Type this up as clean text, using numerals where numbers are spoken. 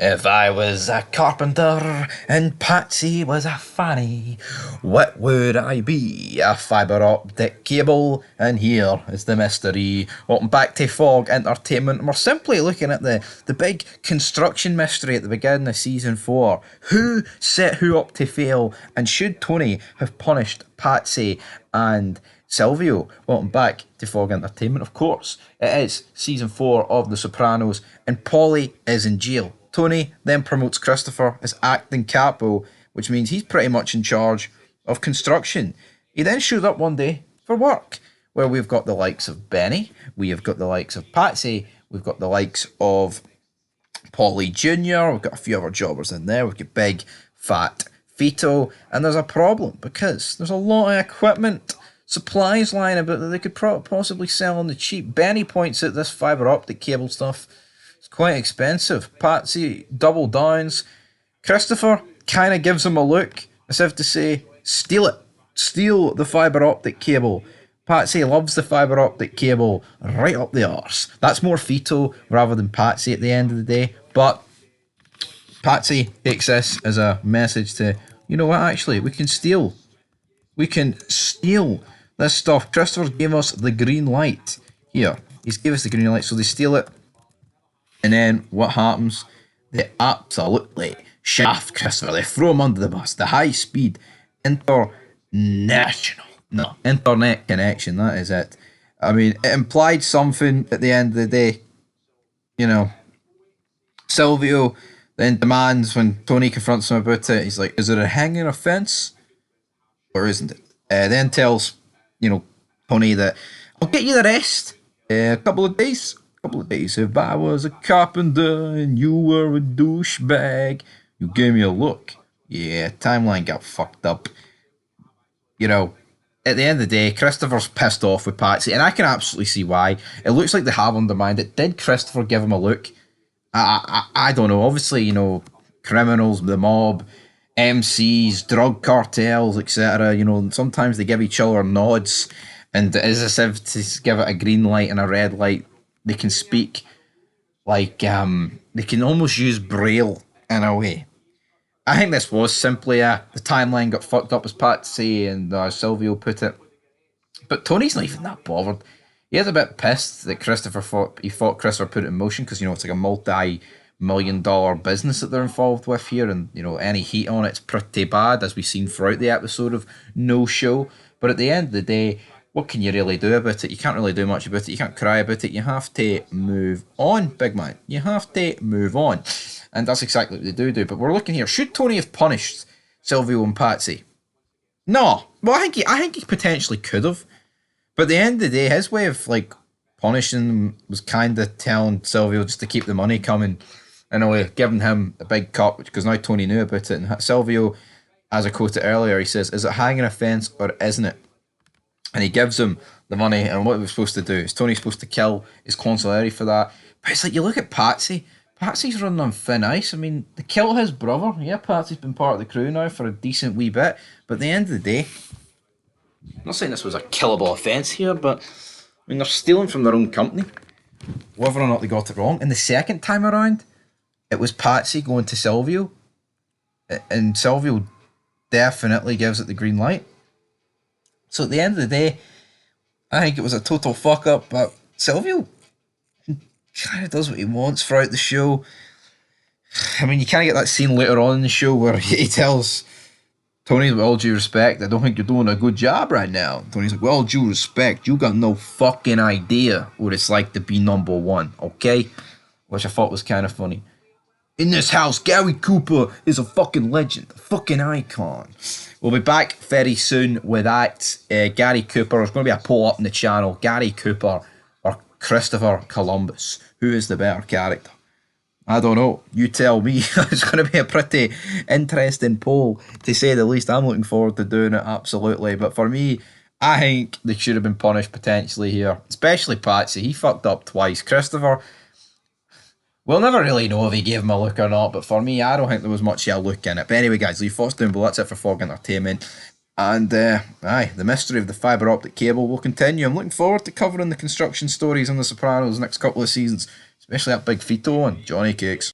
If I was a carpenter and Patsy was a fanny, what would I be? A fibre optic cable, and here is the mystery. Welcome back to Fog Entertainment. We're simply looking at the big construction mystery at the beginning of season 4. Who set who up to fail, and should Tony have punished Patsy and Silvio? Welcome back to Fog Entertainment. Of course, it is season 4 of The Sopranos, and Paulie is in jail. Tony then promotes Christopher as acting capo, which means he's pretty much in charge of construction. He then shows up one day for work, where we've got the likes of Benny, we have got the likes of Patsy, we've got the likes of Paulie Jr., we've got a few other jobbers in there, we've got Big Fat Fito, and there's a problem because there's a lot of equipment, supplies lying about that they could possibly sell on the cheap. Benny points out this fibre optic cable stuff. It's quite expensive. Patsy double downs. Christopher kind of gives him a look as if to say, steal it. Steal the fibre optic cable. Patsy loves the fibre optic cable right up the arse. That's more Fito rather than Patsy at the end of the day. But Patsy takes this as a message to, you know what, actually, we can steal. We can steal this stuff. Christopher gave us the green light. Here, he's gave us the green light, so they steal it. And then what happens? They absolutely shaft Christopher. They throw him under the bus. The high-speed internet connection, that is it. I mean, it implied something at the end of the day. You know, Silvio then demands, when Tony confronts him about it, he's like, is it a hanging offence? Or isn't it? Then tells, you know, Tony that, I'll get you the rest. A couple of days. If I was a carpenter and you were a douchebag, you gave me a look. Yeah, timeline got fucked up. You know, at the end of the day, Christopher's pissed off with Patsy, and I can absolutely see why. It looks like they have undermined it. Did Christopher give him a look? I don't know. Obviously, you know, criminals, the mob, MCs, drug cartels, etc. You know, sometimes they give each other nods, and it is as if to give it a green light and a red light. They can speak like, they can almost use Braille in a way. I think this was simply the timeline got fucked up, as Patsy and Silvio put it. But Tony's not even that bothered. He is a bit pissed that Christopher thought Christopher put it in motion, because, you know, it's like a multi-million-dollar business that they're involved with here, and, you know, any heat on it's pretty bad, as we've seen throughout the episode of No Show. But at the end of the day, what can you really do about it? You can't really do much about it. You can't cry about it. You have to move on, big man. You have to move on. And that's exactly what they do. But we're looking here. Should Tony have punished Silvio and Patsy? No. Well, I think he potentially could have. But at the end of the day, his way of, like, punishing them was kind of telling Silvio just to keep the money coming. In a way, giving him a big cut, because now Tony knew about it. And Silvio, as I quoted earlier, he says, is it hanging offence or isn't it? And he gives him the money, and what we're supposed to do is Tony's supposed to kill his consigliere for that. But it's like, you look at Patsy. Patsy's running on thin ice. I mean, they killed his brother. Yeah, Patsy's been part of the crew now for a decent wee bit. But at the end of the day, I'm not saying this was a killable offence here, but I mean, they're stealing from their own company, whether or not they got it wrong. And the second time around, it was Patsy going to Silvio, and Silvio definitely gives it the green light. So at the end of the day, I think it was a total fuck up, but Silvio kind of does what he wants throughout the show. I mean, you kind of get that scene later on in the show where he tells Tony, with all due respect, I don't think you're doing a good job right now. And Tony's like, with all due respect, you got no fucking idea what it's like to be number one, okay? Which I thought was kind of funny. In this house, Gary Cooper is a fucking legend, a fucking icon. We'll be back very soon with that. Gary Cooper, there's going to be a poll up in the channel. Gary Cooper or Christopher Columbus? Who is the better character? I don't know. You tell me. It's going to be a pretty interesting poll, to say the least. I'm looking forward to doing it, absolutely. But for me, I think they should have been punished potentially here. Especially Patsy. He fucked up twice. Christopher, we'll never really know if he gave him a look or not, but for me, I don't think there was much of a look in it. But anyway, guys, leave thoughts down below. That's it for Fog Entertainment. And, the mystery of the fibre optic cable will continue. I'm looking forward to covering the construction stories on The Sopranos next couple of seasons, especially that Big Fito one, Johnny Cakes.